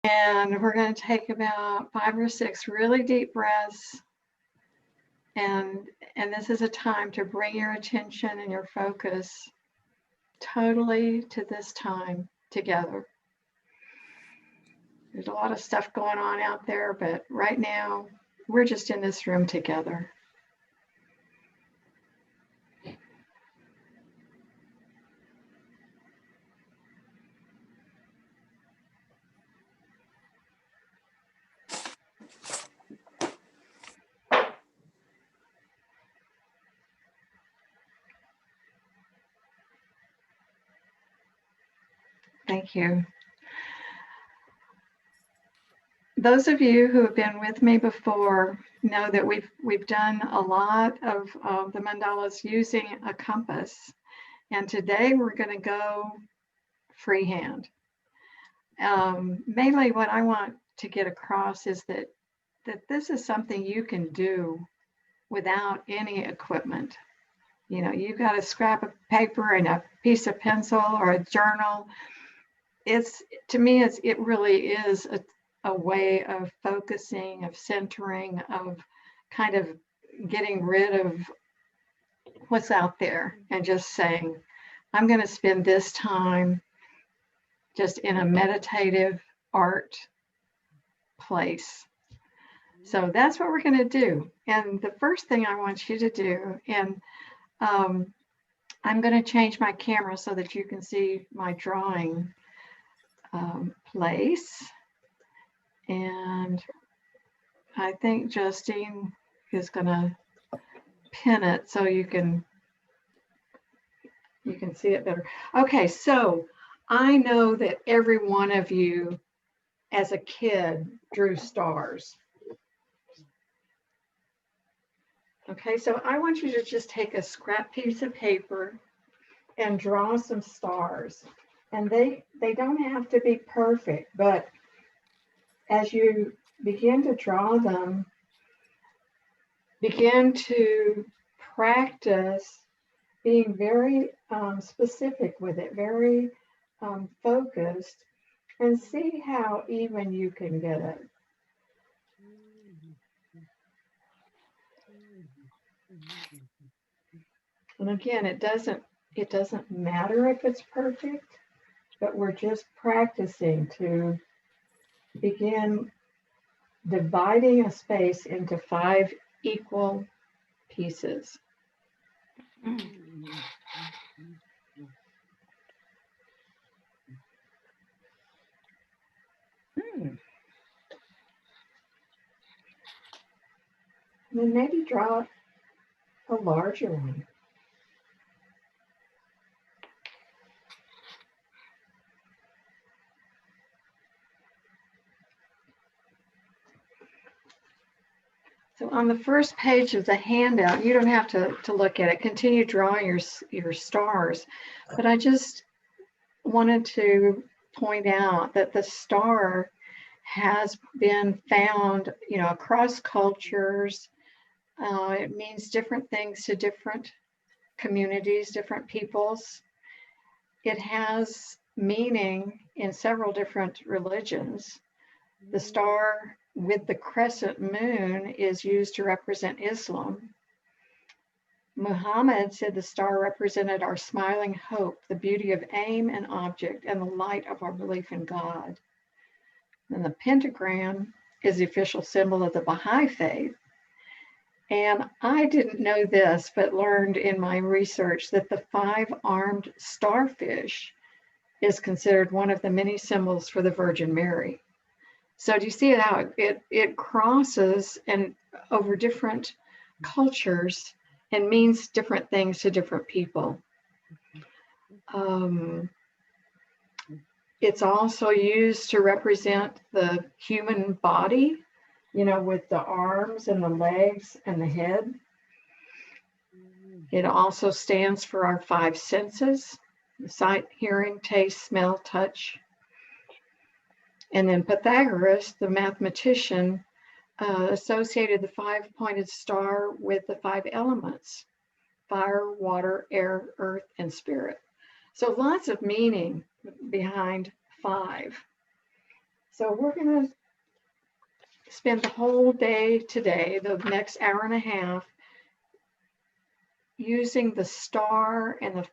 And we're going to take about 5 or 6 really deep breaths. And this is a time to bring your attention and your focus totally to this time together. There's a lot of stuff going on out there, but right now we're just in this room together. Thank you. Those of you who have been with me before know that we've done a lot of the mandalas using a compass, and today we're going to go freehand. Mainly what I want to get across is that this is something you can do without any equipment. You know, you've got a scrap of paper and a piece of pencil or a journal. To me, it really is a way of focusing, of centering, of kind of getting rid of what's out there and just saying, I'm going to spend this time just in a meditative art place. So that's what we're going to do. And the first thing I want you to do, and I'm going to change my camera so that you can see my drawing place. And I think Justine is going to pin it so you can see it better. Okay, so I know that every one of you as a kid drew stars. Okay, so I want you to just take a scrap piece of paper and draw some stars. And they don't have to be perfect, but as you begin to draw them, begin to practice being very specific with it, very focused, and see how even you can get it. And again, it doesn't matter if it's perfect, but we're just practicing to begin dividing a space into 5 equal pieces. And then maybe draw a larger one. So on the first page of the handout, you don't have to look at it. Continue drawing your stars. But I just wanted to point out that the star has been found, across cultures. It means different things to different communities, different peoples. It has meaning in several different religions. The star with the crescent moon is used to represent Islam. Muhammad said the star represented our smiling hope, the beauty of aim and object, and the light of our belief in God. And the pentagram is the official symbol of the Baha'i faith. And I didn't know this, but learned in my research that the 5-armed starfish is considered one of the many symbols for the Virgin Mary. So do you see how it crosses and over different cultures and means different things to different people? It's also used to represent the human body, with the arms and the legs and the head. It also stands for our 5 senses: sight, hearing, taste, smell, touch. And then Pythagoras, the mathematician, associated the 5-pointed star with the 5 elements: fire, water, air, earth, and spirit. So lots of meaning behind 5. So we're going to spend the whole day today, the next hour and a half, using the star and the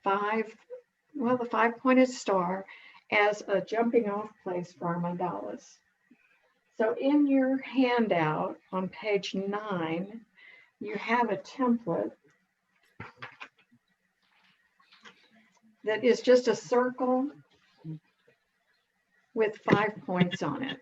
five-pointed star as a jumping off place for our mandalas. So in your handout on page 9, you have a template that is just a circle with 5 points on it.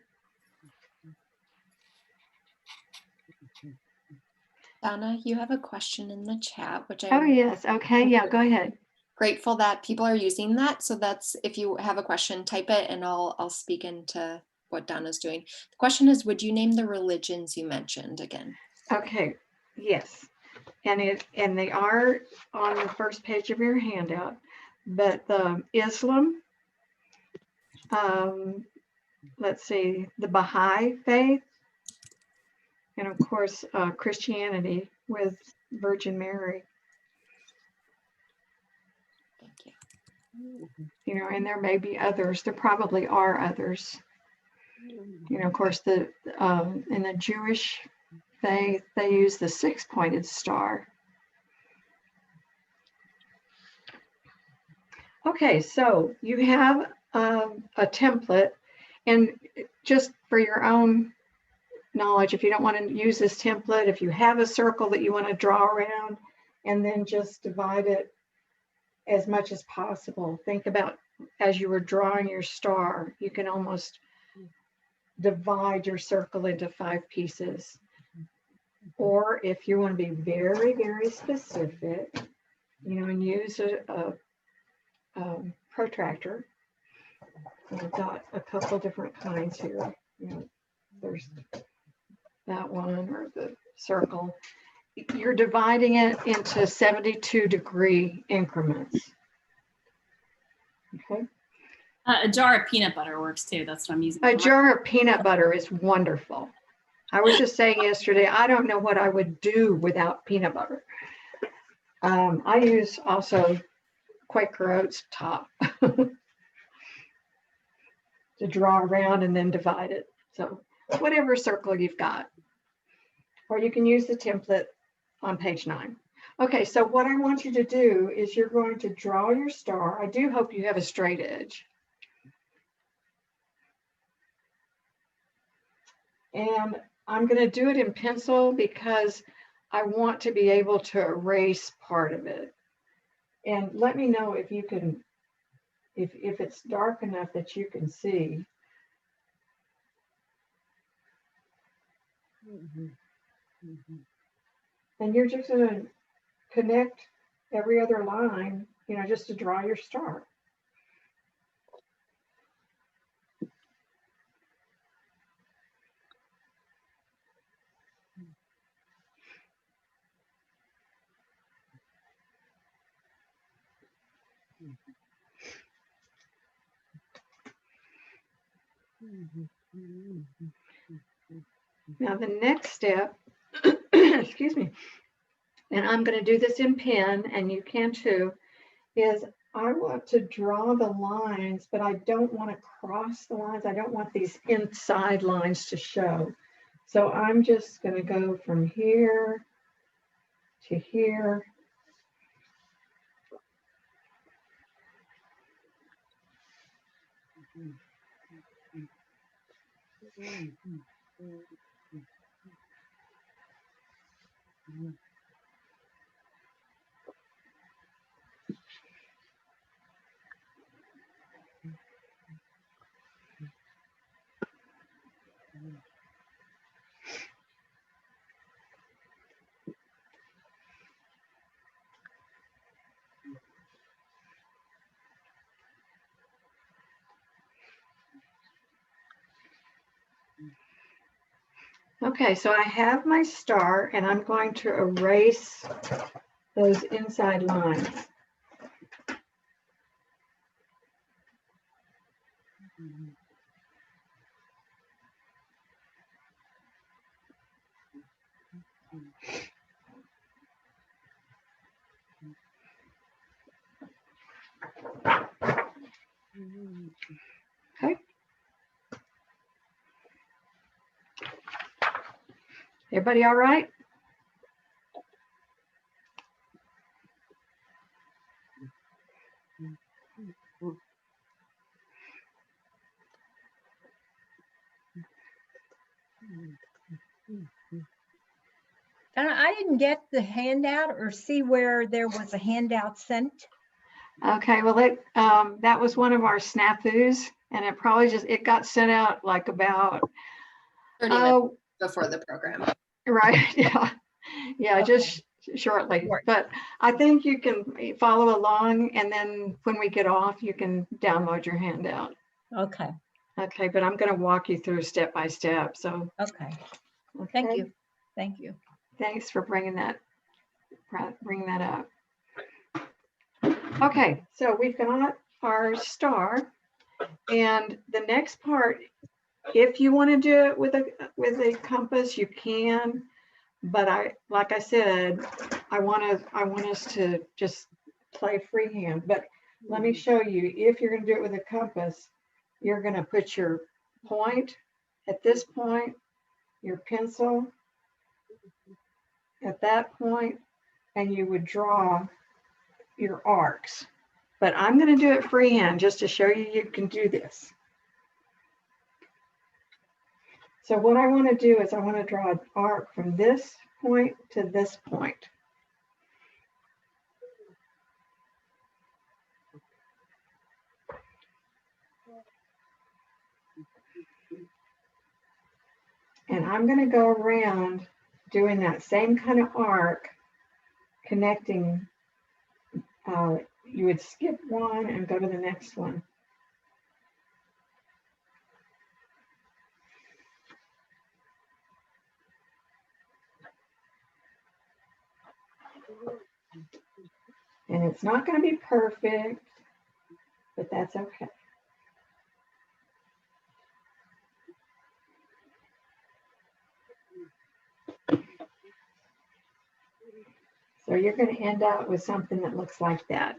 Donna, you have a question in the chat, which Oh, yes. Okay. Yeah, go ahead. Grateful that people are using that. So that's, if you have a question, type it and I'll speak into what Donna's doing. The question is, would you name the religions you mentioned again? Okay. Yes. And they are on the first page of your handout, but the Islam, let's see, the Baha'i faith, and of course, Christianity with Virgin Mary. Thank you. You know, and there may be others. There probably are others. You know, of course, in the Jewish faith, they use the 6-pointed star. Okay, so you have a template, and just for your own knowledge, if you don't want to use this template, if you have a circle that you want to draw around and then just divide it as much as possible. Think about as you were drawing your star, you can almost divide your circle into 5 pieces. Or if you want to be very, very specific, you know, and use a protractor. I've got a couple different kinds here. You know, there's that one or the circle. You're dividing it into 72-degree increments. Okay. A jar of peanut butter works too. That's what I'm using. A jar of peanut butter is wonderful. I was just saying yesterday, I don't know what I would do without peanut butter. I use also Quaker Oats top to draw around and then divide it. So whatever circle you've got, or you can use the template on page 9. Okay, so what I want you to do is you're going to draw your star. I do hope you have a straight edge. And I'm going to do it in pencil because I want to be able to erase part of it. And let me know if you can, if it's dark enough that you can see. And you're just going to connect every other line, you know, just to draw your star. Now the next step, excuse me, and I'm going to do this in pen, and you can too, is I want to draw the lines, but I don't want to cross the lines. I don't want these inside lines to show. So I'm just going to go from here to here. Okay, so I have my star, and I'm going to erase those inside lines. Okay. Everybody all right? And I didn't get the handout or see where there was a handout sent. Okay, well, that was one of our snafus, and it probably it got sent out like about 30 minutes before the program. Right, yeah, yeah, Okay. just shortly. Right. But I think you can follow along, and then when we get off, you can download your handout. Okay. Okay, but I'm going to walk you through step by step. So, Okay. okay. Thank you. Thank you. Thanks for bringing that up. Okay, so we've got our star, and the next part, if you want to do it with a compass, you can. But like I said, I want us to just play freehand. But let me show you. If you're going to do it with a compass, you're going to put your point at this point, your pencil at that point, and you would draw your arcs. But I'm going to do it freehand just to show you can do this. So what I want to do is I want to draw an arc from this point to this point. And I'm going to go around doing that same kind of arc, connecting. You would skip one and go to the next one. And it's not going to be perfect, but that's okay. So you're going to end up with something that looks like that.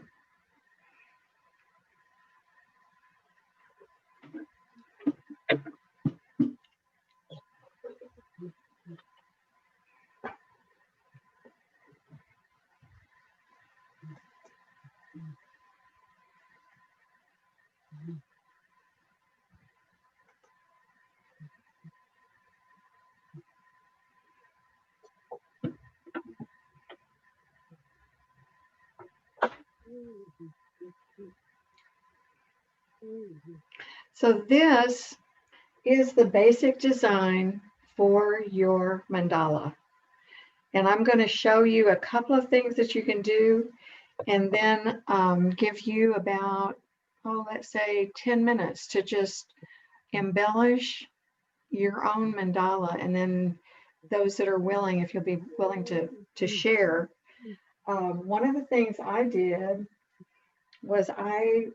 So this is the basic design for your mandala. And I'm going to show you a couple of things that you can do, and then give you about, let's say 10 minutes to just embellish your own mandala. And then those that are willing, if you'll be willing to share. One of the things I did was I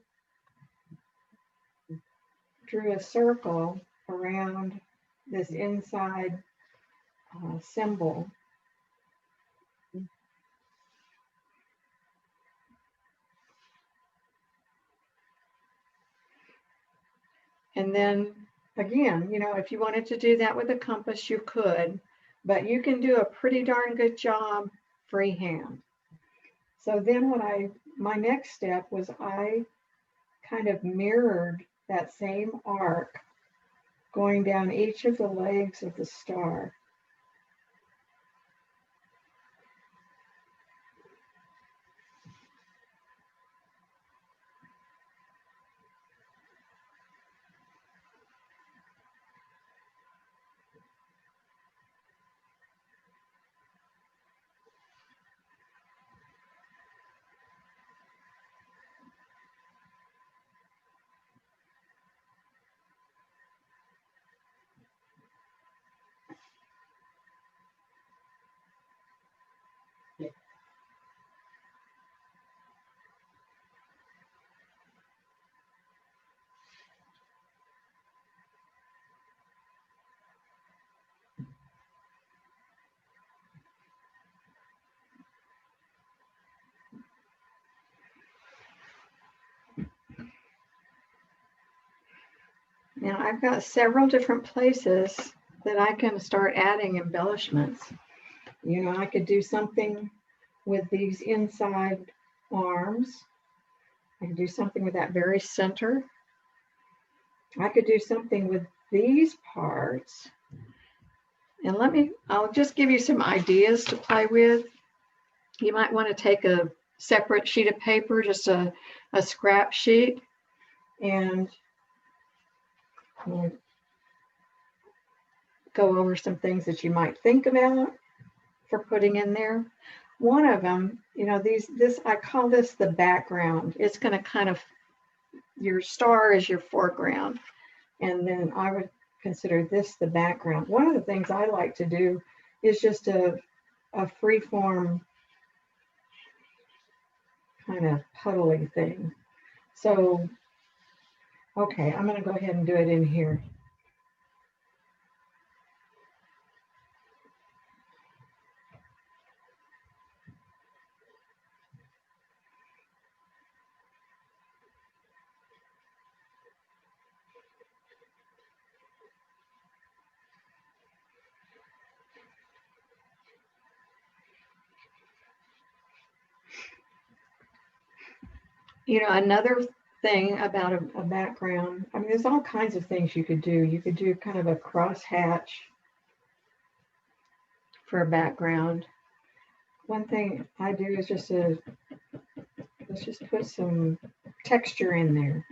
drew a circle around this inside symbol. And then again, if you wanted to do that with a compass, you could, but you can do a pretty darn good job freehand. So then my next step was I kind of mirrored that same arc going down each of the legs of the star. Now I've got several different places that I can start adding embellishments. You know, I could do something with these inside arms. I could do something with that very center. I could do something with these parts. And I'll just give you some ideas to play with. You might want to take a separate sheet of paper, just a scrap sheet, and go over some things that you might think about for putting in there. One of them, you know, I call this the background. It's going to kind of, your star is your foreground. And then I would consider this the background. One of the things I like to do is just a free form kind of puddly thing. So, okay, I'm going to go ahead and do it in here. You know, another thing about a background, I mean, there's all kinds of things you could do. You could do kind of a crosshatch for a background. One thing I do is let's just put some texture in there.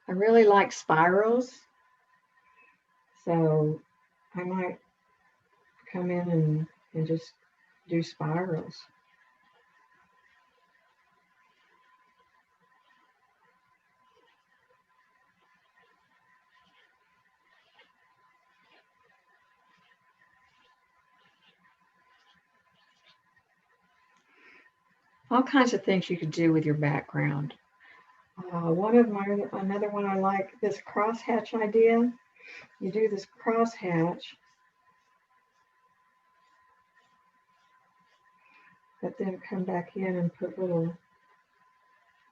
I really like spirals, so I might come in and just do spirals. All kinds of things you could do with your background. Another one I like, this crosshatch idea. You do this crosshatch, but then come back in and put little,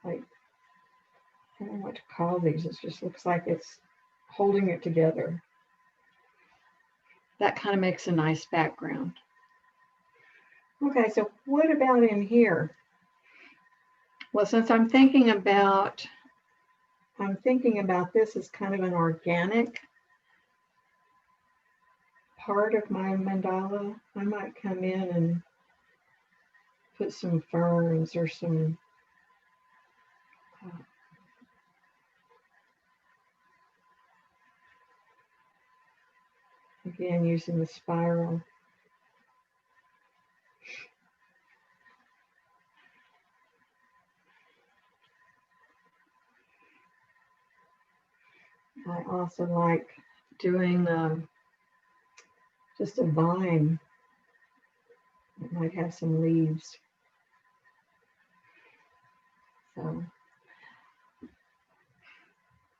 like, I don't know what to call these. It just looks like it's holding it together. That kind of makes a nice background. Okay, so what about in here? Well, since I'm thinking about this as kind of an organic part of my mandala, I might come in and put some ferns or some again, using the spiral. I also like doing just a vine. It might have some leaves. So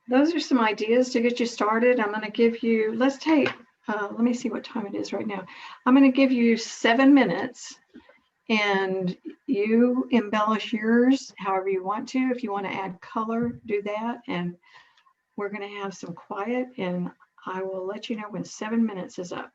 those are some ideas to get you started. I'm going to give you, let me see what time it is right now. I'm going to give you 7 minutes and you embellish yours however you want to. If you want to add color, do that. And we're going to have some quiet and I will let you know when 7 minutes is up.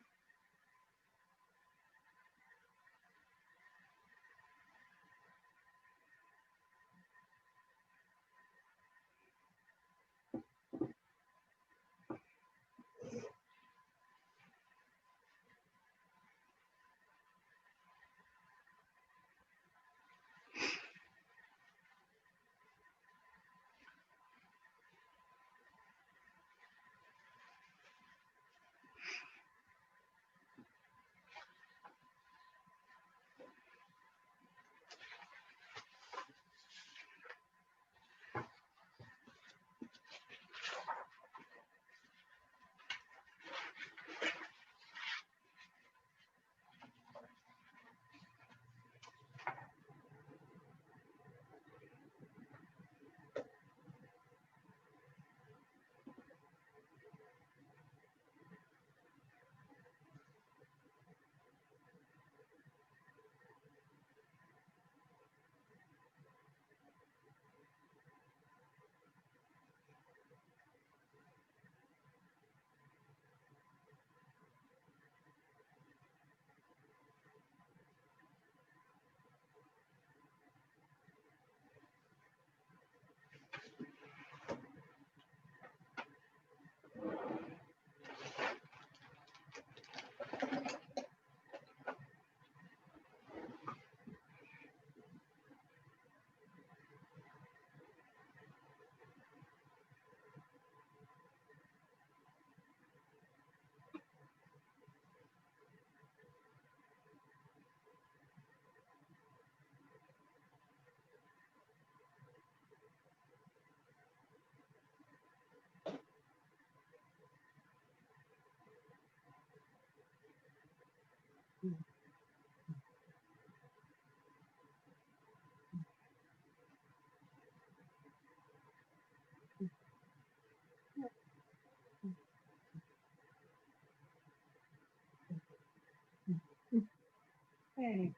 Can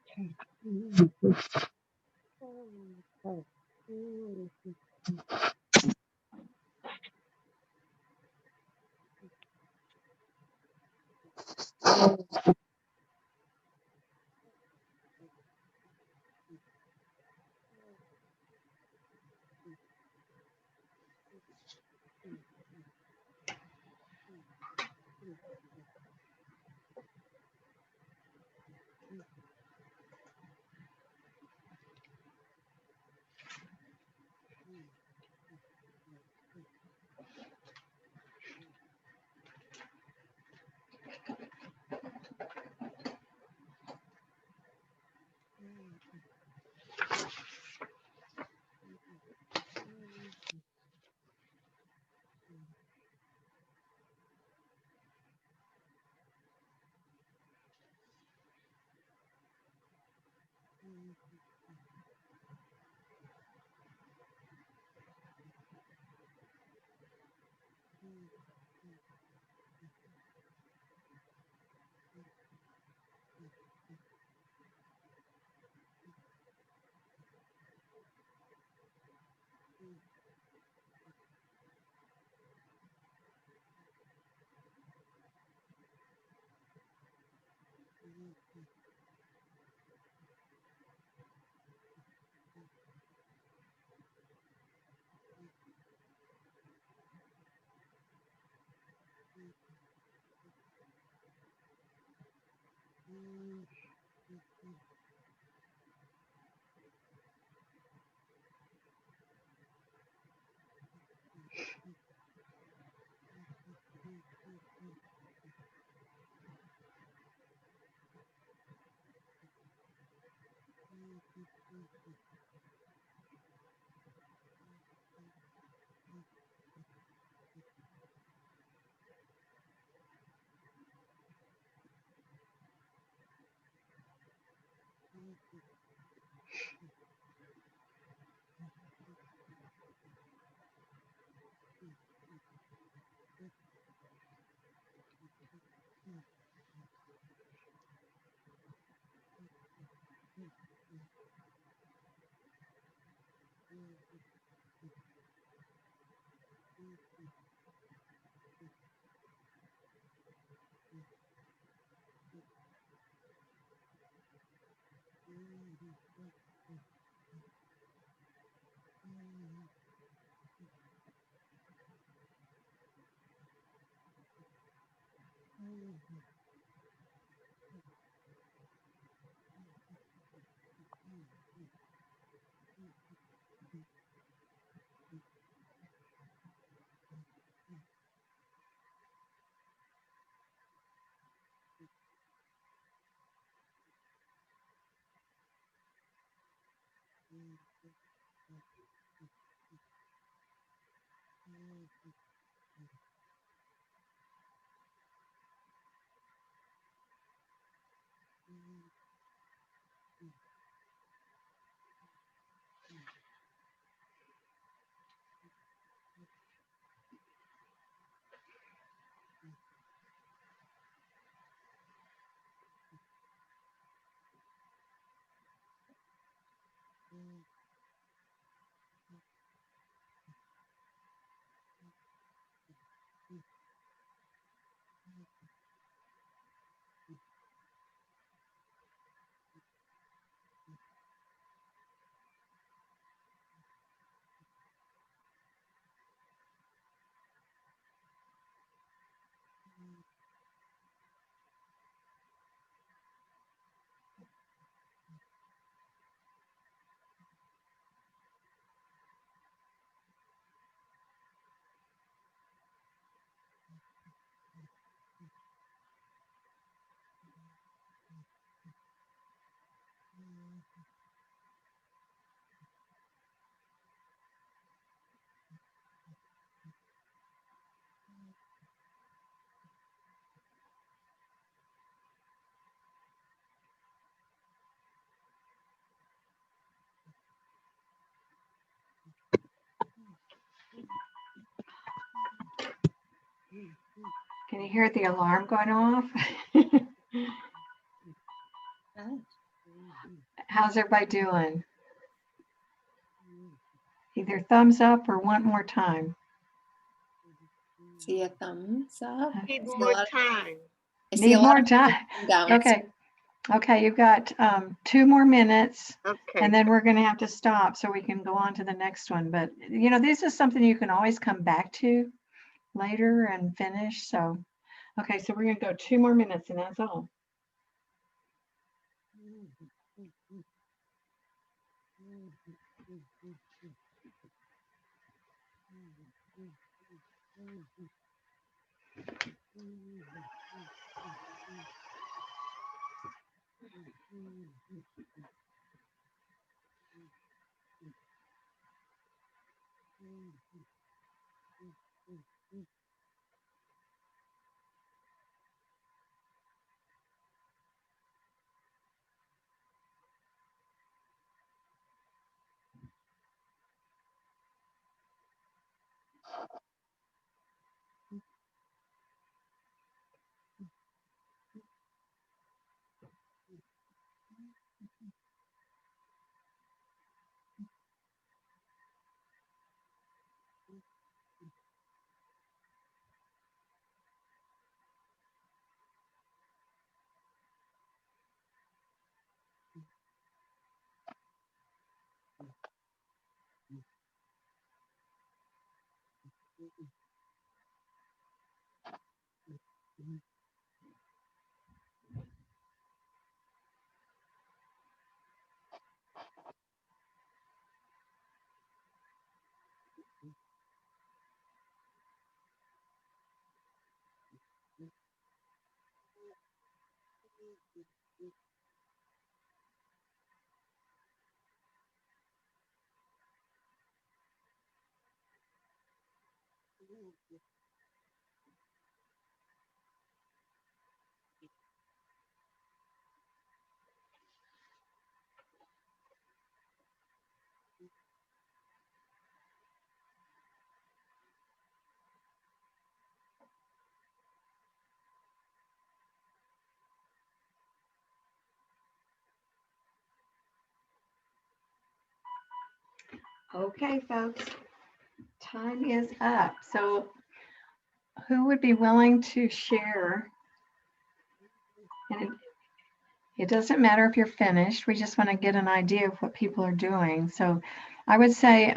you hear the alarm going off? Oh. How's everybody doing? Either thumbs up or want more time. See a thumbs up. Need See a more lot of- time. I see a Need lot more of people time. looking down. Okay. Okay, you've got 2 more minutes. Okay. And then we're going to have to stop so we can go on to the next one. But, you know, this is something you can always come back to later and finish. So, okay, so we're going to go 2 more minutes and that's all. Okay, folks, time is up. So who would be willing to share? And it doesn't matter if you're finished. We just want to get an idea of what people are doing. So I would say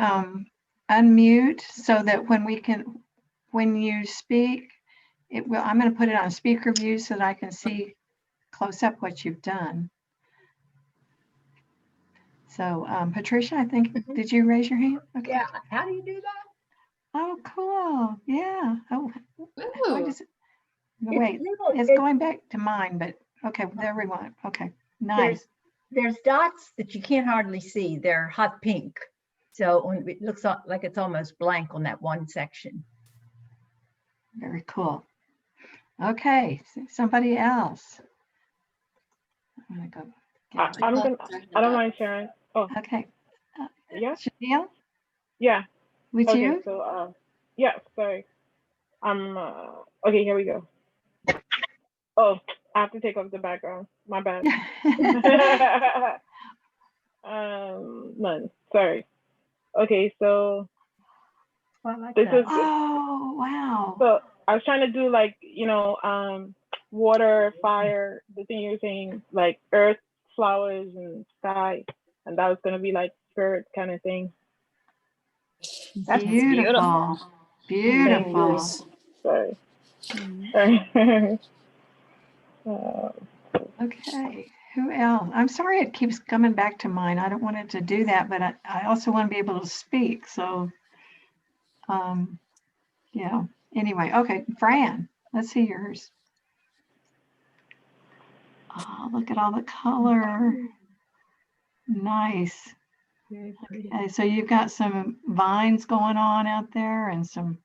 unmute so that when you speak, I'm going to put it on speaker view so that I can see close up what you've done. So Patricia, I think, did you raise your hand? Okay. Yeah, how do you do that? Oh, cool. Yeah. Oh, why Ooh, does it, wait, it's going back to mine, but okay, there we went. Okay, nice. There's dots that you can't hardly see. They're hot pink. So it looks like it's almost blank on that one section. Very cool. Okay, somebody else. I'm gonna go. get I'm gonna. I don't mind. mind sharing. Oh, Okay. yeah, Chanel, yeah. with Okay, you? so yeah. Sorry. Okay. Here we go. Oh, I have to take off the background. My bad. None. Sorry. Okay, so I like this that. is. Oh, wow. So I was trying to do like water, fire. The thing you're saying like earth, flowers, and sky, and that was gonna be like spirit kind of thing. That's Beautiful. Beautiful. Sorry. Mhm. Sorry. Okay, who else? I'm sorry it keeps coming back to mine. I don't want it to do that, but I also want to be able to speak. So, yeah. Anyway, okay, Fran, let's see yours. Oh, look at all the color. Nice. Very pretty. Okay, so you've got some vines going on out there and some,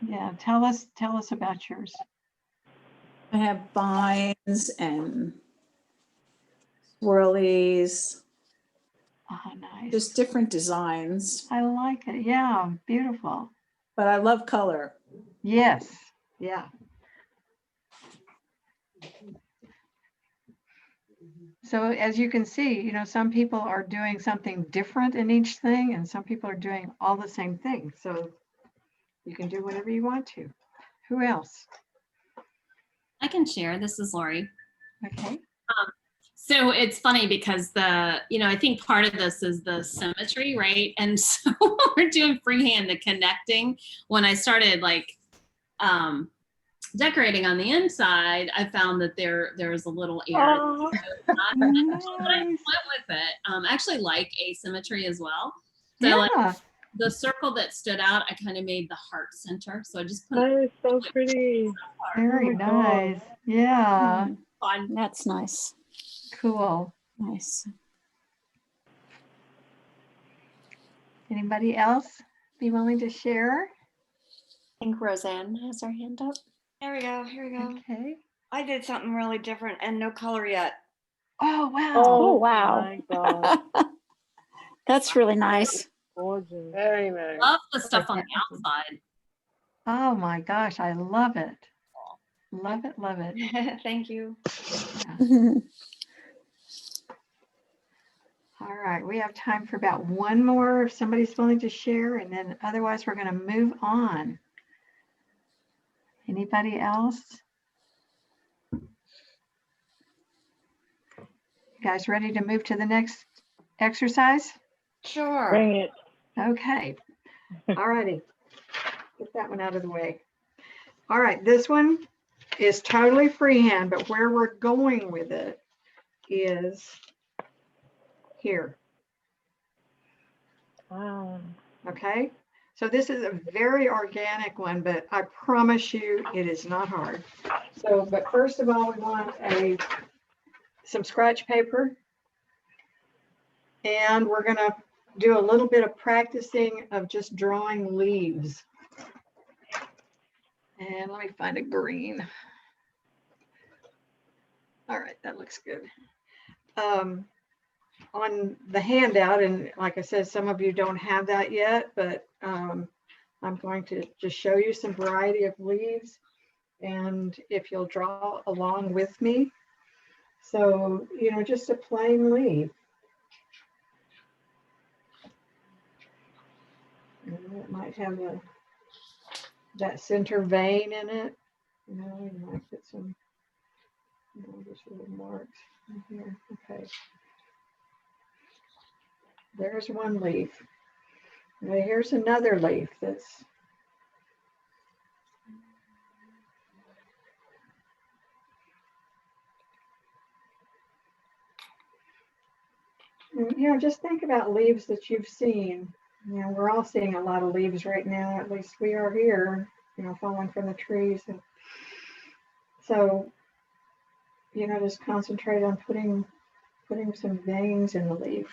yeah, tell us about yours. I have vines and swirlies, Oh, nice. just different designs, I like it. Yeah, beautiful. but I love color. Yes, yeah. So as you can see, you know, some people are doing something different in each thing and some people are doing all the same thing. So you can do whatever you want to. Who else? I can share. This is Lori. Okay. So it's funny because I think part of this is the symmetry, right? And so we're doing freehand, the connecting. When I started decorating on the inside, I found that there was a little area. Oh, But I Nice. went with it. I actually like asymmetry as well. So like Yeah. the circle that stood out, I kind of made the heart center. So I just put that is so pretty. Very Oh my God. nice. Yeah. Mm, on. That's nice. Cool. Nice. Anybody else be willing to share? I think Roseanne has her hand up. Here we go. Here we go. Okay. I did something really different and no color yet. Oh, wow. Oh, wow. My God. That's really nice. Gorgeous. Very nice. Love the stuff on the outside. Oh my gosh, I love it. Love it, love it. Thank you. All right, we have time for about one more if somebody's willing to share, and then otherwise we're going to move on. Anybody else? You guys ready to move to the next exercise? Sure. Bring it. Okay. All righty. Get that one out of the way. All right, this one is totally freehand, but where we're going with it is here. Wow. Okay, so this is a very organic one, but I promise you it is not hard. So, but first of all, we want some scratch paper, and we're gonna do a little bit of practicing of just drawing leaves. And let me find a green. All right, that looks good. On the handout, and like I said, some of you don't have that yet, but I'm going to just show you some variety of leaves, and if you'll draw along with me. So, you know, just a plain leaf. And it might have that center vein in it. You know, you might get some, you know, just little marks in here. Okay. There's one leaf. Now here's another leaf that's you know, just think about leaves that you've seen. You know, we're all seeing a lot of leaves right now, at least we are here, you know, falling from the trees. And so, you know, just concentrate on putting some veins in the leaf.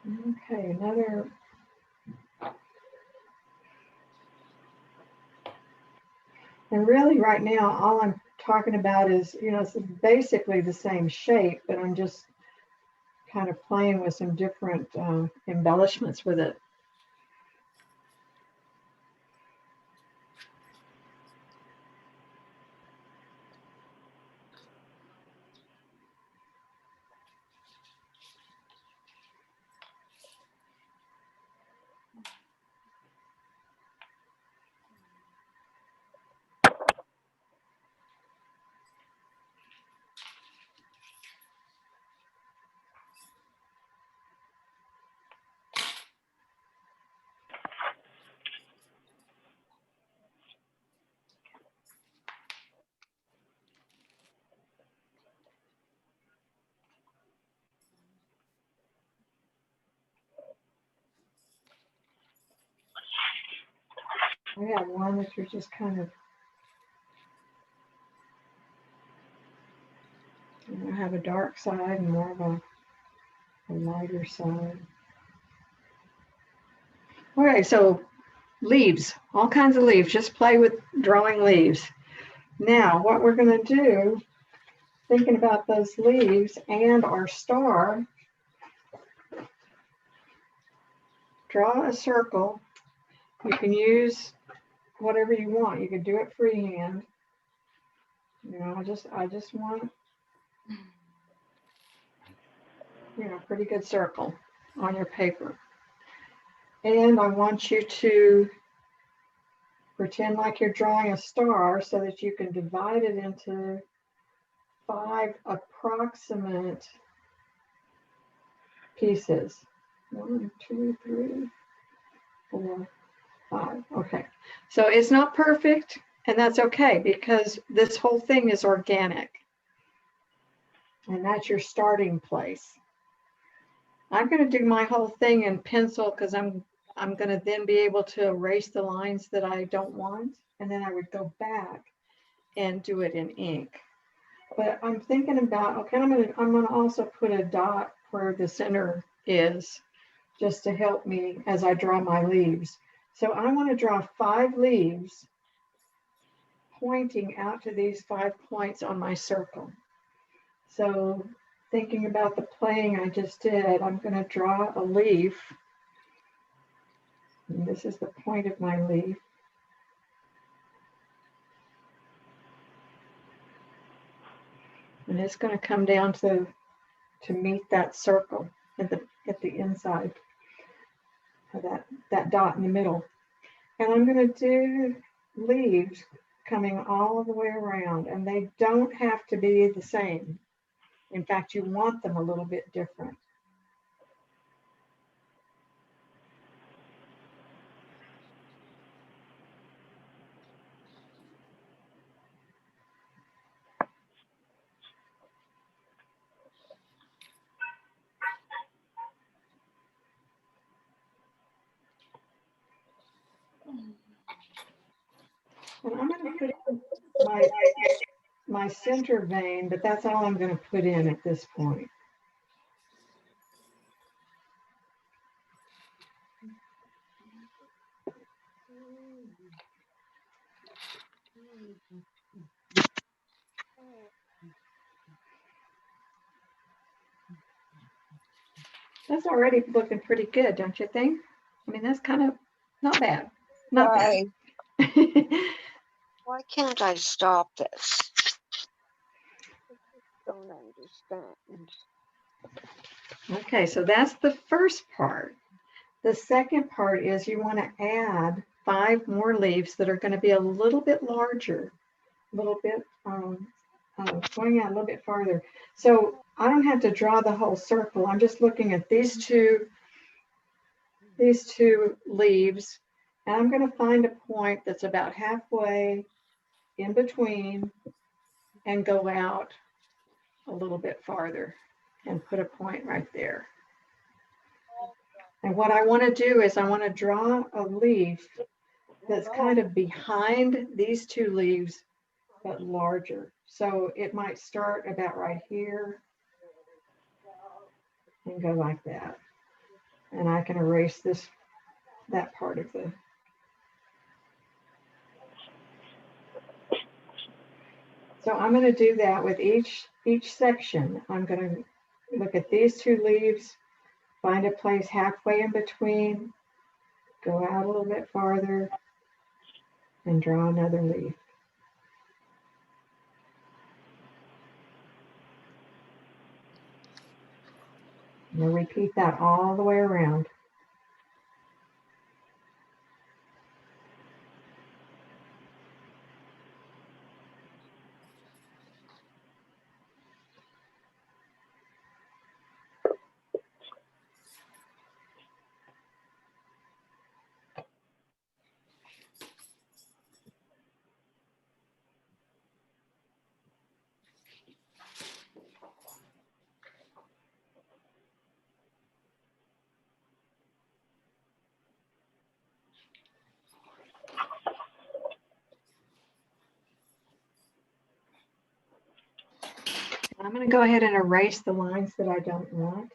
Okay, another. And really right now, all I'm talking about is, you know, it's basically the same shape, but I'm just kind of playing with some different embellishments with it. I got one that you're just kind of, you know, have a dark side and more of a lighter side. All right, so leaves, all kinds of leaves, just play with drawing leaves. Now, what we're going to do, thinking about those leaves and our star, draw a circle. You can use whatever you want. You could do it freehand. You know, I just want, you know, pretty good circle on your paper. And I want you to pretend like you're drawing a star so that you can divide it into 5 approximate pieces. 1, 2, 3, 4, 5. Okay. So it's not perfect, and that's okay because this whole thing is organic. And that's your starting place. I'm going to do my whole thing in pencil because I'm going to then be able to erase the lines that I don't want, and then I would go back and do it in ink. But I'm thinking about, okay, I'm going to also put a dot where the center is just to help me as I draw my leaves. So I want to draw 5 leaves pointing out to these 5 points on my circle. So thinking about the playing I just did, I'm going to draw a leaf. And this is the point of my leaf. And it's going to come down to meet that circle at the inside of that dot in the middle. And I'm going to do leaves coming all the way around, and they don't have to be the same. In fact, you want them a little bit different. And I'm going to put in my center vein, but that's all I'm going to put in at this point. That's already looking pretty good, don't you think? I mean, that's kind of not bad. Not bad. Why can't I stop this? Don't understand. Okay, so that's the first part. The second part is you want to add 5 more leaves that are going to be a little bit larger, a little bit going out a little bit farther. So I don't have to draw the whole circle. I'm just looking at these two leaves, and I'm going to find a point that's about halfway in between and go out a little bit farther and put a point right there. And what I want to do is I want to draw a leaf that's kind of behind these 2 leaves, but larger. So it might start about right here and go like that. And I can erase that part of the. So I'm going to do that with each section. I'm going to look at these 2 leaves, find a place halfway in between, go out a little bit farther, and draw another leaf. And we'll repeat that all the way around. I'm going to go ahead and erase the lines that I don't want.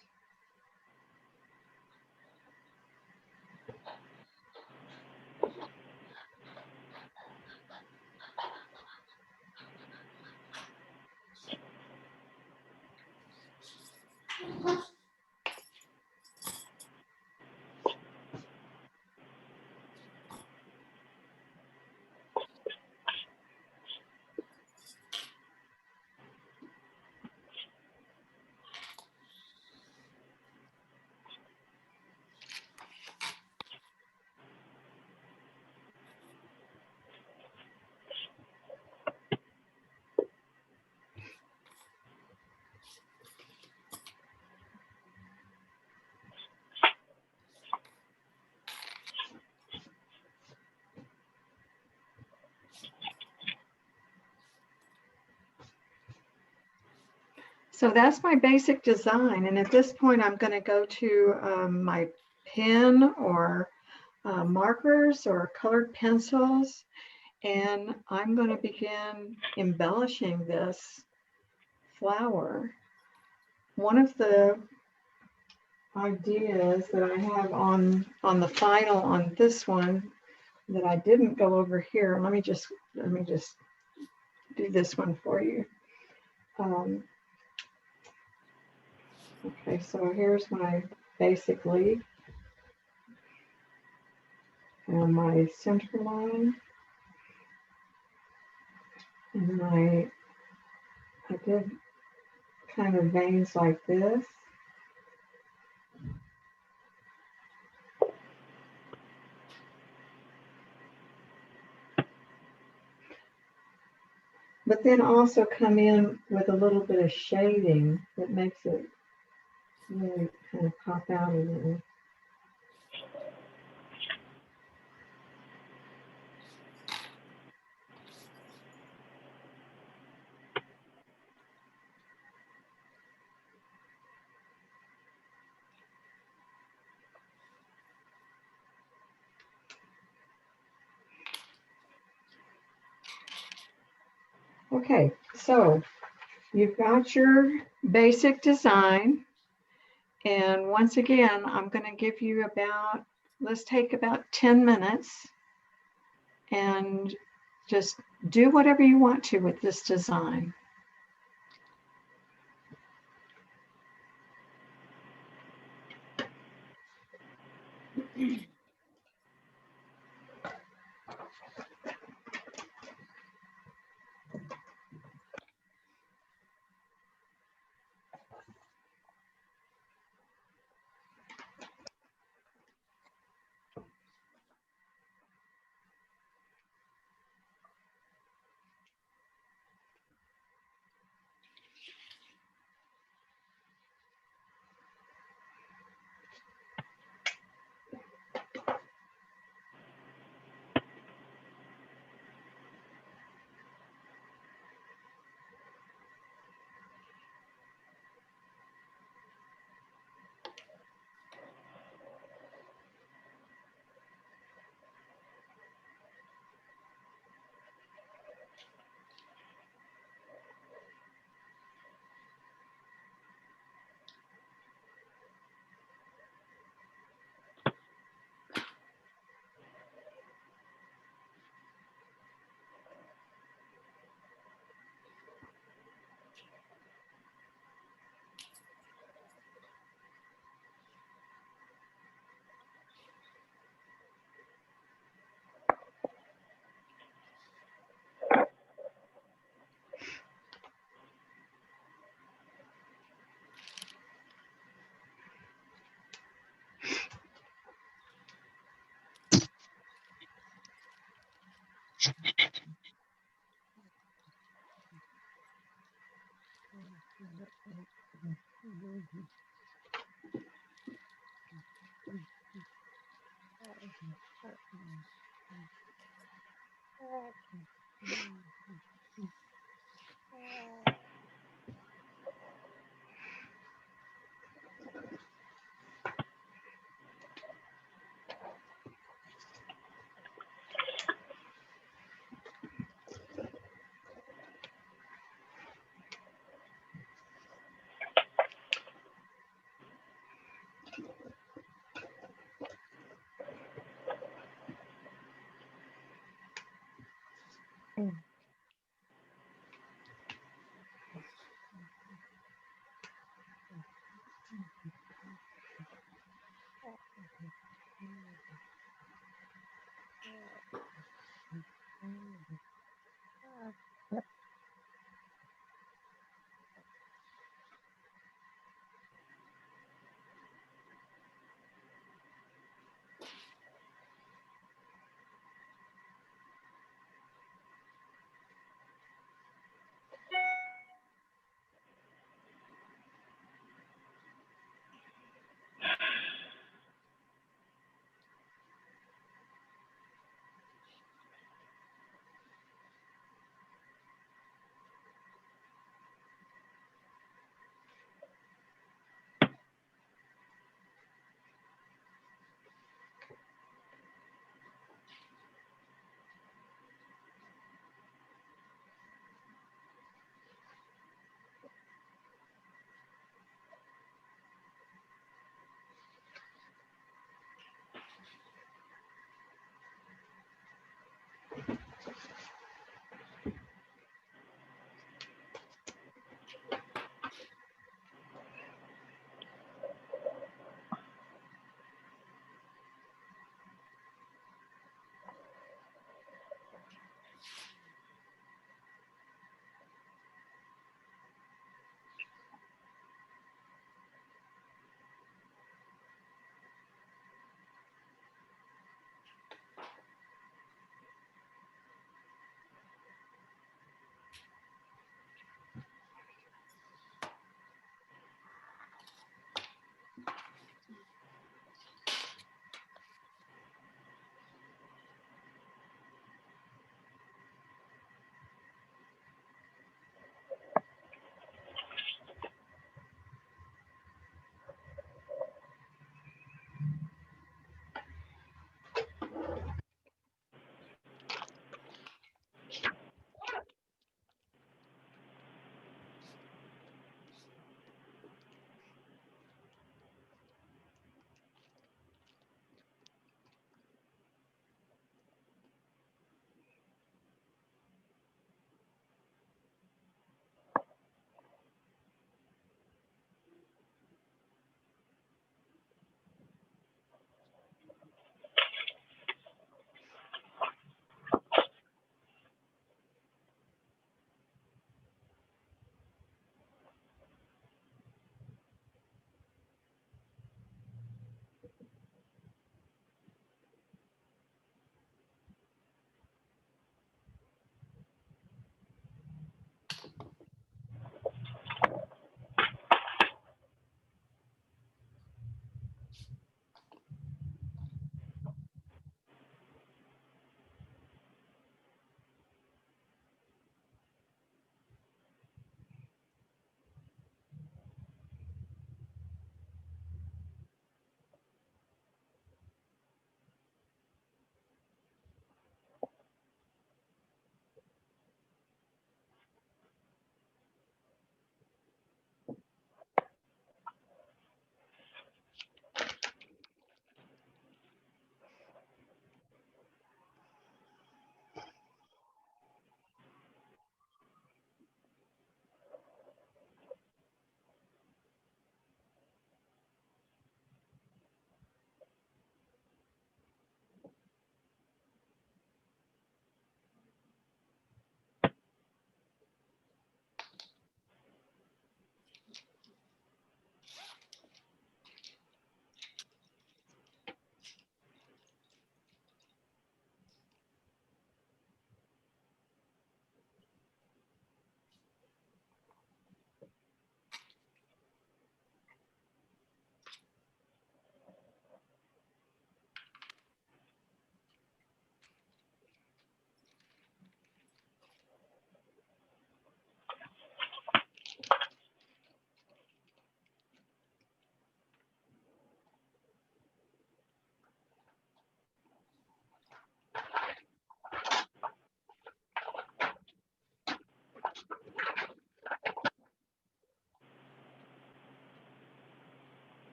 So that's my basic design. And at this point, I'm going to go to my pen or markers or colored pencils. And I'm going to begin embellishing this flower. One of the ideas that I have on the final on this one that I didn't go over here. Let me just do this one for you. Okay, so here's my basic leaf and my center line, and I did kind of veins like this. But then also come in with a little bit of shading that makes it really kind of pop out a little. Okay, so you've got your basic design. And once again, I'm going to give you about, let's take about 10 minutes and just do whatever you want to with this design.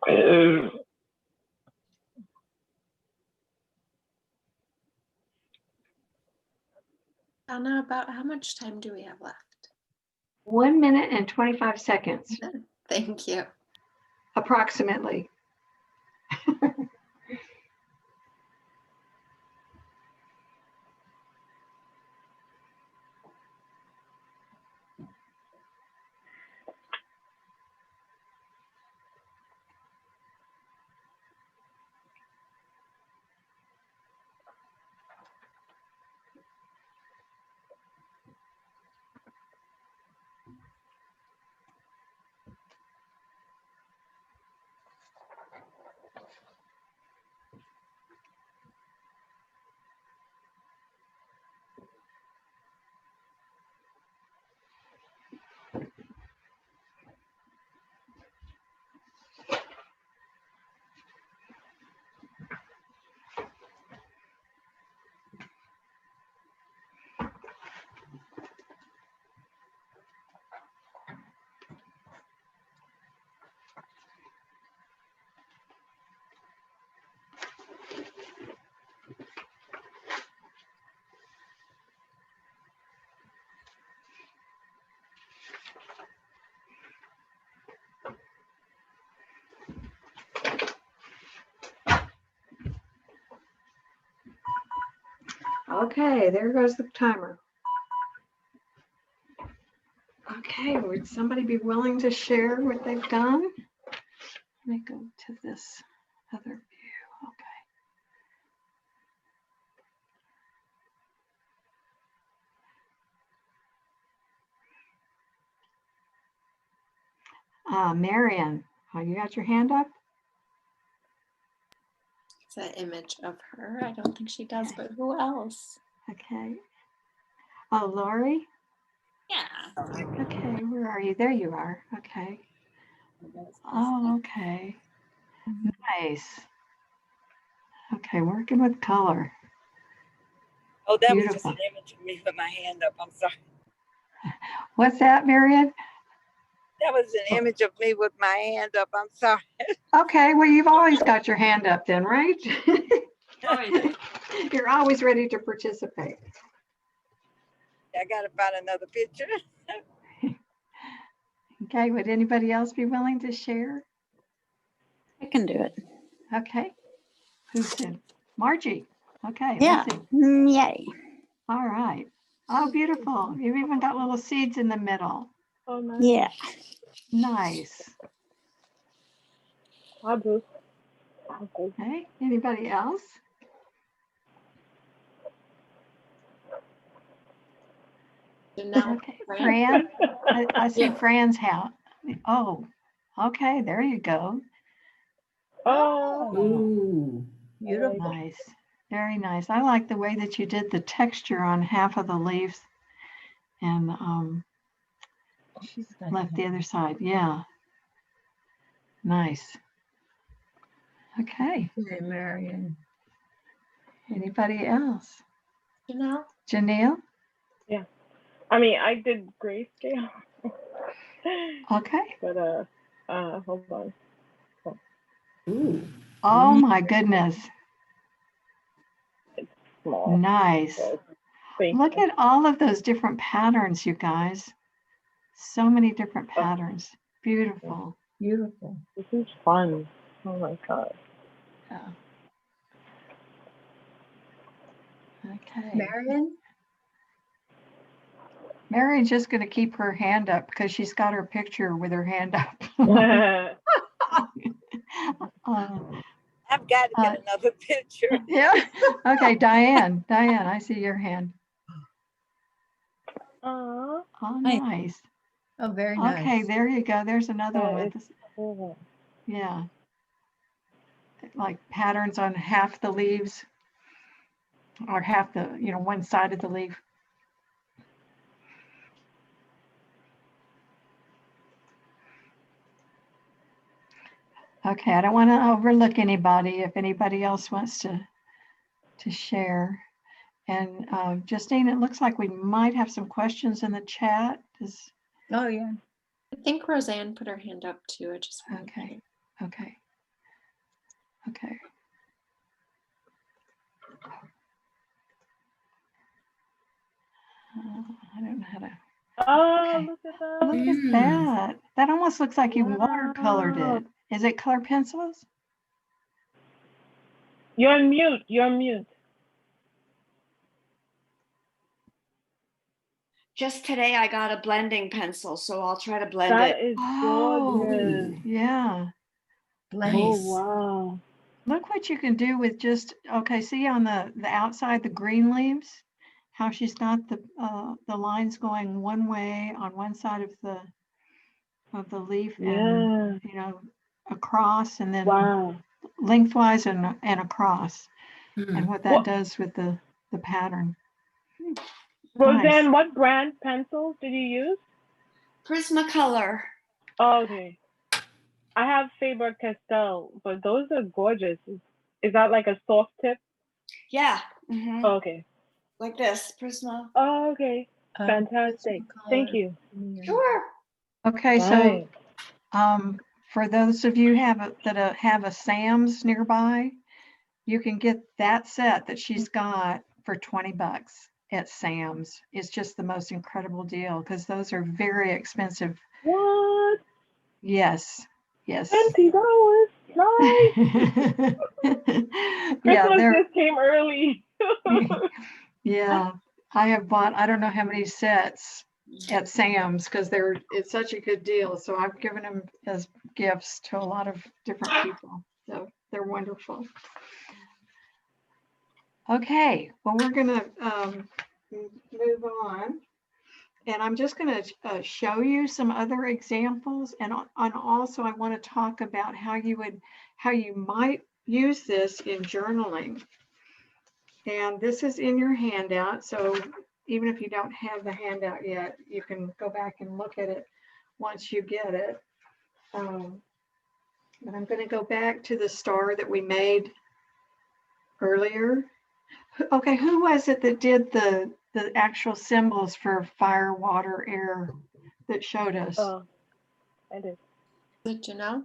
Donna, about how much time do we have left? 1 minute and 25 seconds, Thank you. approximately. Okay, there goes the timer. Okay, would somebody be willing to share what they've done? Let me go to this other view. Okay. Marion, you got your hand up? It's an image of her. I don't think she does, but who else? Okay. Oh, Lori? Yeah. Okay, where are you? There you are. Okay. Oh, okay. Nice. Okay, working with color. Oh, that was just Beautiful. an image of me with my hand up. I'm sorry. What's that, Marion? That was an image of me with my hand up. I'm sorry. Okay, well, you've always got your hand up then, right? Always. You're always ready to participate. I got to find another picture. Okay, would anybody else be willing to share? I can do it. Okay. Who said? Margie. Okay, Yeah. let's see. Yay. All right. Oh, beautiful. You've even got little seeds in the middle. Oh, nice. Yeah. Nice. Hi, Bruce. Okay. Okay, anybody else? Janelle. Okay, Fran. I see Fran's house. Oh, okay, there you go. Oh, Ooh, beautiful. Nice. Very nice. I like the way that you did the texture on half of the leaves and She's got left the it. other side. Yeah. Nice. Okay. Okay, Marion. Anybody else? Janelle. Janelle? I mean, I did grayscale. Okay. But hold on. Ooh. Oh my goodness. Small. Nice. So, see, Look at all of those different patterns, you guys. So many different patterns. Beautiful. Beautiful. this is fun. Oh my god. Yeah. Okay. Marion? Marion's just going to keep her hand up because she's got her picture with her hand up. I've got to get another picture. Yeah. Okay, Diane. Diane, I see your hand. Aww. Oh, Hi. nice. Oh, very nice. Okay, there you go. There's another one with It's this. cool. Yeah. Like patterns on half the leaves or half the, one side of the leaf. Okay, I don't want to overlook anybody if anybody else wants to share. And Justine, it looks like we might have some questions in the chat. Oh, yeah. I think Roseanne put her hand up too. I just wanted Okay. to- Okay. Okay. I don't know how to. Oh, Okay. look at Oh, look that. at that. That almost looks like you watercolored Wow. it. Is it color pencils? You're on mute. You're on mute. Just today I got a blending pencil, so I'll try to blend That it. is Oh, gorgeous. yeah. Oh, Nice. wow. Look what you can do with just, okay, see on the outside, the green leaves, how she's got the lines going one way on one side of the leaf and, Yeah. you know, across and then Wow. lengthwise and across. And what that What, does with the pattern. Roseanne, Nice. what brand pencils did you use? Prismacolor. Oh, okay. I have Faber-Castell, but those are gorgeous. Is that like a soft tip? Yeah. hmm Oh, okay. Like this, Prisma. Oh, okay. Fantastic. Thank Color. you. Sure. Okay, Nice. so for those of you that have a Sam's nearby, you can get that set that she's got for $20 at Sam's. It's just the most incredible deal because those are very expensive. What? Yes, yes. $20. Nice. Yeah, Christmas they're just came early. yeah. I have bought I don't know how many sets at Sam's because it's such a good deal. So I've given them as gifts to a lot of different people. So they're wonderful. Okay, well, we're gonna move on. And I'm just gonna show you some other examples. And also I wanna talk about how you might use this in journaling. And this is in your handout. So even if you don't have the handout yet, you can go back and look at it once you get it. But I'm gonna go back to the star that we made earlier. Okay, who was it that did the actual symbols for fire, water, air that showed us? Oh, I did. Is it Janelle?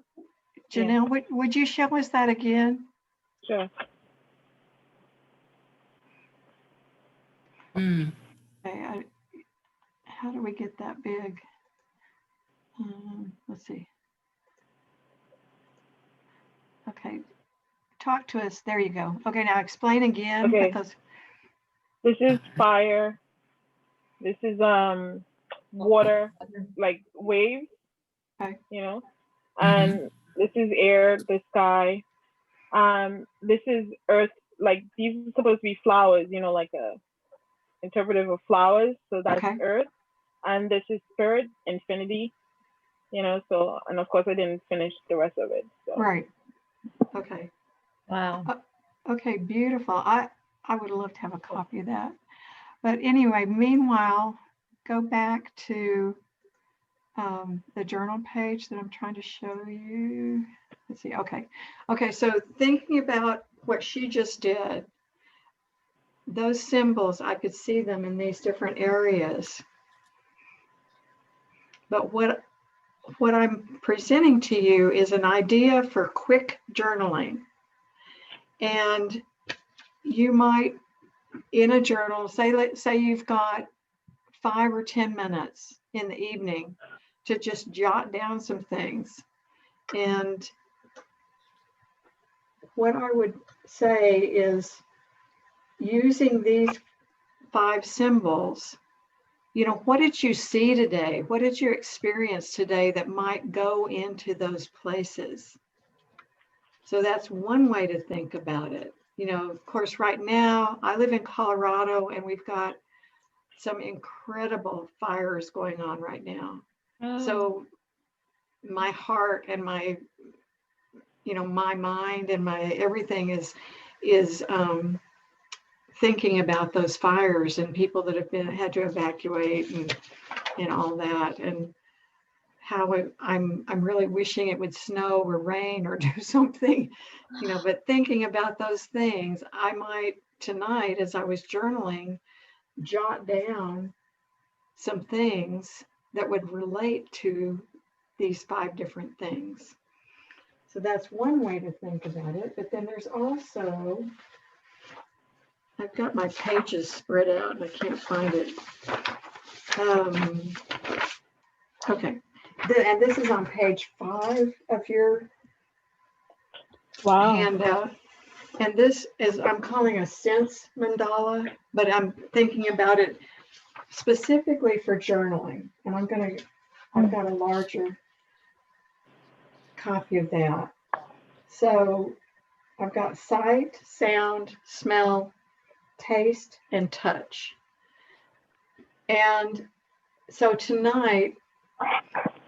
Janelle, would you show us that again? Sure. Okay, how do we get that big? Let's see. Okay, talk to us. There you go. Okay, now explain again. Okay. Because This is fire. This is water, like waves, Okay. you know. And this is air, the sky. This is earth. Like these are supposed to be flowers, you know, like a interpretive of flowers. So that's Okay. earth. And this is spirit, infinity, you know. So, and of course I didn't finish the rest of it. So. Right. Okay. Wow. Okay, beautiful. I would love to have a copy of that. But anyway, meanwhile, go back to the journal page that I'm trying to show you. Let's see. Okay. Okay. So thinking about what she just did, those symbols, I could see them in these different areas. But what I'm presenting to you is an idea for quick journaling. And you might, in a journal, say you've got 5 or 10 minutes in the evening to just jot down some things. And what I would say is using these 5 symbols, you know, what did you see today? What did you experience today that might go into those places? So that's one way to think about it. You know, of course, right now I live in Colorado and we've got some incredible fires going on right now. So my heart and my, you know, my mind and my everything is thinking about those fires and people that have had to evacuate and all that, and how I'm really wishing it would snow or rain or do something, you know. But thinking about those things, I might tonight, as I was journaling, jot down some things that would relate to these 5 different things. So that's one way to think about it. But then there's also, I've got my pages spread out and I can't find it. Okay. And this is on page 5 of your Wow. handout. And this is, I'm calling a sense mandala, but I'm thinking about it specifically for journaling. And I've got a larger copy of that. So I've got sight, sound, smell, taste, and touch. And so tonight,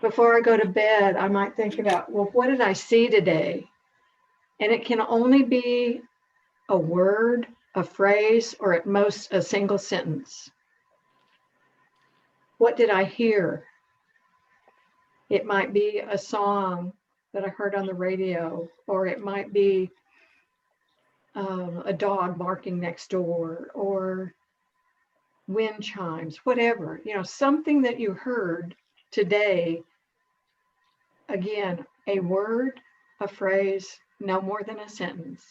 before I go to bed, I might think about, well, what did I see today? And it can only be a word, a phrase, or at most a single sentence. What did I hear? It might be a song that I heard on the radio, or it might be a dog barking next door, or wind chimes, whatever, something that you heard today. Again, a word, a phrase, no more than a sentence.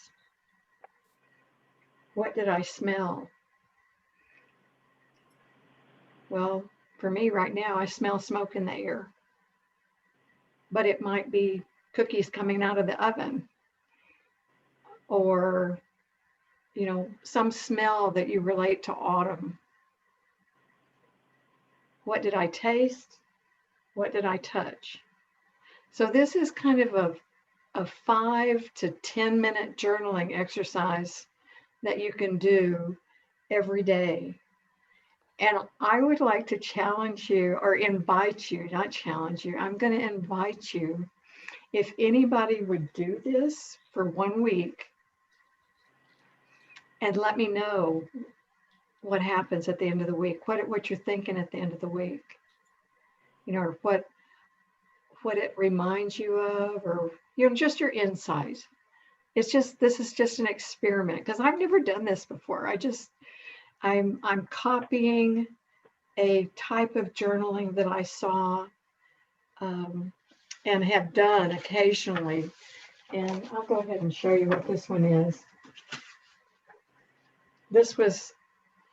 What did I smell? Well, for me right now, I smell smoke in the air. But it might be cookies coming out of the oven, or, some smell that you relate to autumn. What did I taste? What did I touch? So this is kind of a 5 to 10 minute journaling exercise that you can do every day. And I would like to challenge you, or invite you, not challenge you. I'm going to invite you, if anybody would do this for 1 week, and let me know what happens at the end of the week, what you're thinking at the end of the week, or what it reminds you of, or just your insight. This is just an experiment, because I've never done this before. I'm copying a type of journaling that I saw and have done occasionally. And I'll go ahead and show you what this one is. This was,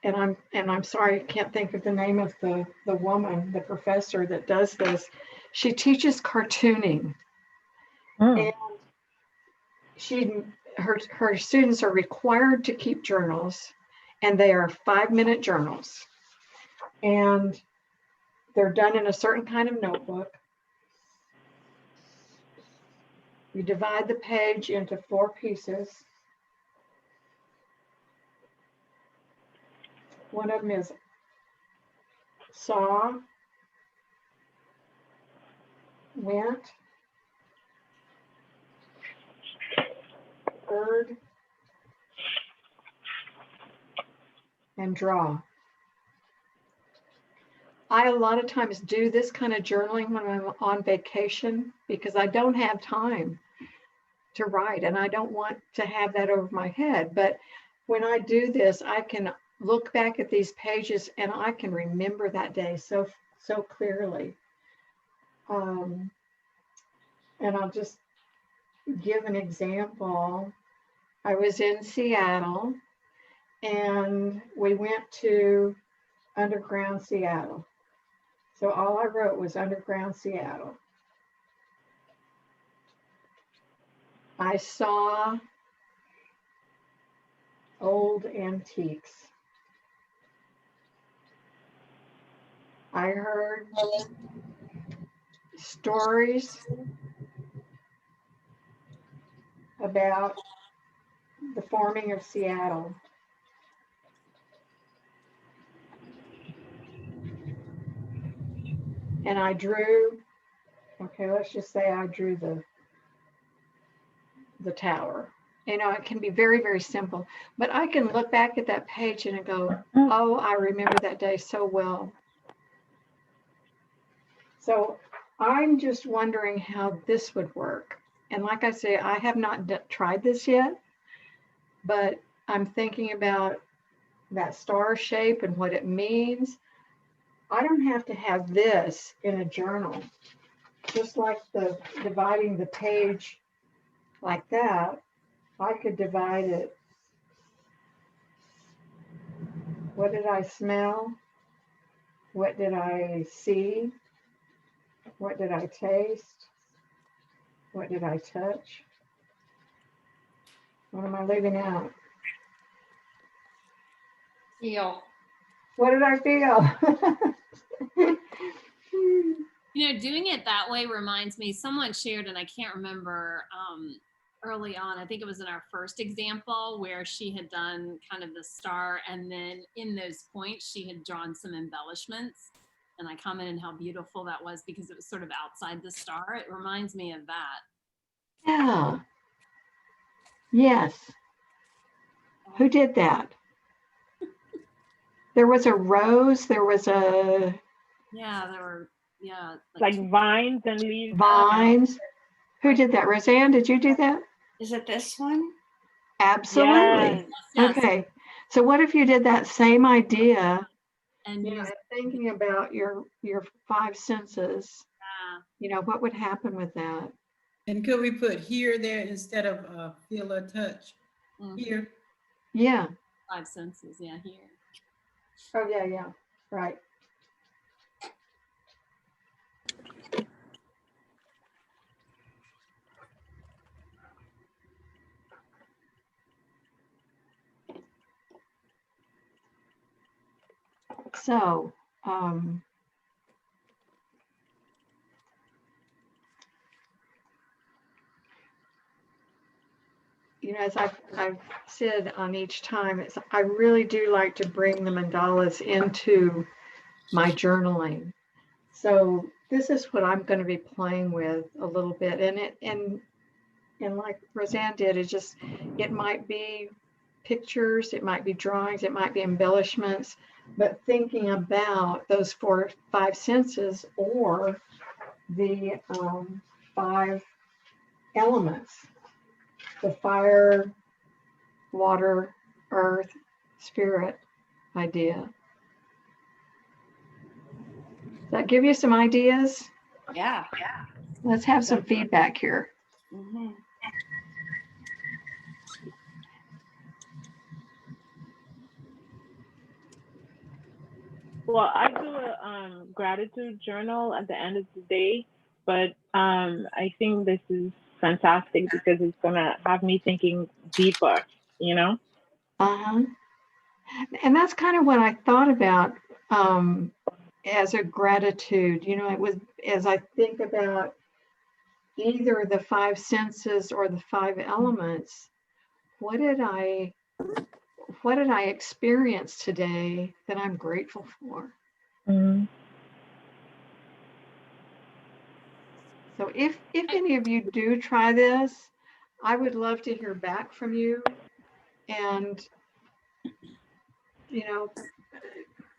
and I'm sorry, I can't think of the name of the woman, the professor that does this. She teaches cartooning. And her students are required to keep journals, and they are 5-minute journals. And they're done in a certain kind of notebook. You divide the page into 4 pieces. One of them is saw, went, heard, and draw. I a lot of times do this kind of journaling when I'm on vacation, because I don't have time to write, and I don't want to have that over my head. But when I do this, I can look back at these pages and I can remember that day so clearly. And I'll just give an example. I was in Seattle, and we went to Underground Seattle. So all I wrote was Underground Seattle. I saw old antiques. I heard stories about the forming of Seattle. And I drew, okay, let's just say I drew the tower. It can be very, very simple, but I can look back at that page and go, oh, I remember that day so well. So I'm just wondering how this would work. And like I say, I have not tried this yet, but I'm thinking about that star shape and what it means. I don't have to have this in a journal, just like the dividing the page like that, I could divide it. What did I smell? What did I see? What did I taste? What did I touch? What am I leaving out? Feel. What did I feel? You know, doing it that way reminds me, someone shared, and I can't remember early on, I think it was in our first example where she had done kind of the star, and then in those points, she had drawn some embellishments. And I commented how beautiful that was because it was sort of outside the star. It reminds me of that. Yeah. Yes. Who did that? There was a rose, there was a Yeah, there were, yeah. Like vines and leaves. vines. Who did that? Roseanne, did you do that? Is it this one? Absolutely. Yes. Okay. So what if you did that same idea, And you know, use, and thinking about your five senses, you know, what would happen with that? And could we put here, there, instead of feel or touch? Mhm. Here. Yeah. five senses, yeah, here. Oh, yeah, yeah. Right. So, you know, as I've said on each time, it's I really do like to bring the mandalas into my journaling. So this is what I'm going to be playing with a little bit, and like Roseanne did, it might be pictures, it might be drawings, it might be embellishments, but thinking about those five senses or the five elements, the fire, water, earth, spirit idea. Does that give you some ideas? Yeah. Let's have some feedback here. Mm-hmm. Well, I do a gratitude journal at the end of the day, but I think this is fantastic because it's gonna have me thinking deeper, you know? Uh-huh. And that's kind of what I thought about as a gratitude. You know, it was as I think about either the five senses or the five elements, what did I experience today that I'm grateful for? Mm. So if any of you do try this, I would love to hear back from you, and you know,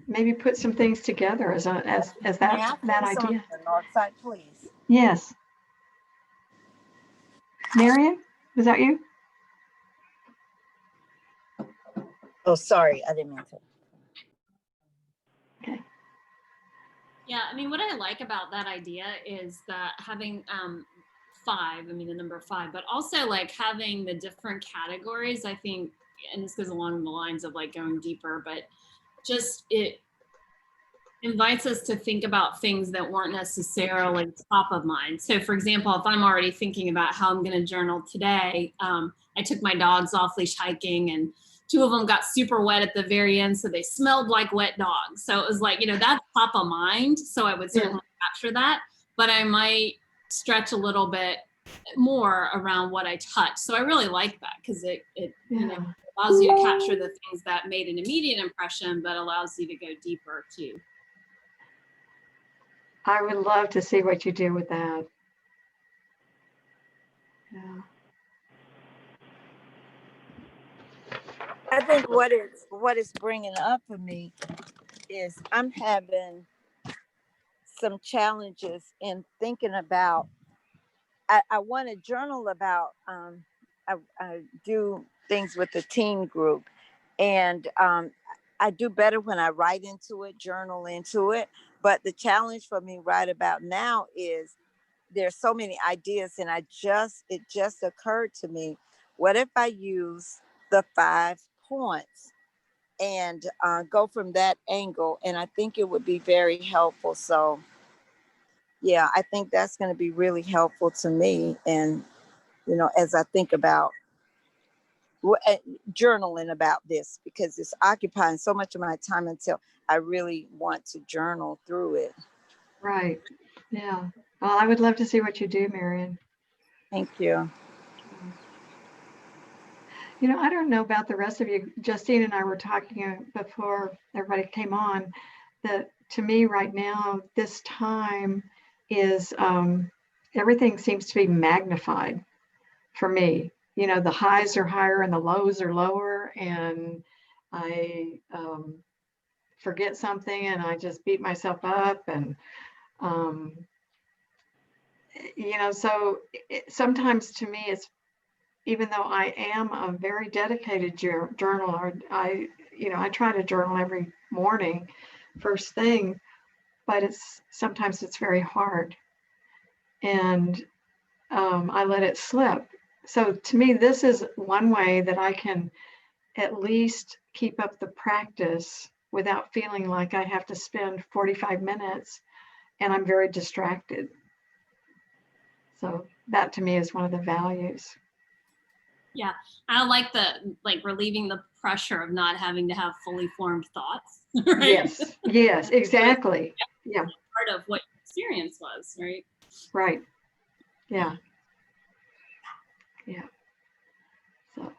maybe put some things together as that idea. Northside, please. Yes. Marion, was that you? Oh, sorry, I didn't mean to. Okay. Yeah, I mean, what I like about that idea is that having five, I mean, the number five, but also like having the different categories, I think, and this goes along the lines of like going deeper, but just it invites us to think about things that weren't necessarily top of mind. So for example, if I'm already thinking about how I'm going to journal today, I took my dogs off leash hiking, and two of them got super wet at the very end, so they smelled like wet dogs. So it was like, you know, that's top of mind. So I would certainly capture that, but I might stretch a little bit more around what I touch. So I really like that because it you know, allows you to capture the things that made an immediate impression, but allows you to go deeper too. I would love to see what you do with that. Yeah. I think what it's bringing up for me is I'm having some challenges in thinking about. I want to journal about. I do things with the teen group, and I do better when I write into it, journal into it. But the challenge for me right about now is there's so many ideas, and it just occurred to me, what if I use the 5 points and go from that angle? And I think it would be very helpful. So yeah, I think that's going to be really helpful to me. And, as I think about journaling about this, because it's occupying so much of my time until I really want to journal through it. Right. Yeah. Well, I would love to see what you do, Marion. Thank you. I don't know about the rest of you. Justine and I were talking before everybody came on that to me right now, this time is everything seems to be magnified for me. The highs are higher and the lows are lower, and I forget something and I just beat myself up. And, so sometimes to me, it's, even though I am a very dedicated journaler, I try to journal every morning, first thing, but sometimes it's very hard, and I let it slip. So to me, this is one way that I can at least keep up the practice without feeling like I have to spend 45 minutes and I'm very distracted. So that to me is one of the values. Yeah, I like relieving the pressure of not having to have fully formed thoughts. Right? Yes, exactly. Yeah. Part of what your experience was, right? Right. Yeah. So,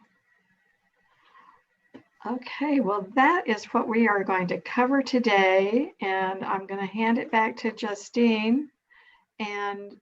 okay, well, that is what we are going to cover today, and I'm going to hand it back to Justine. And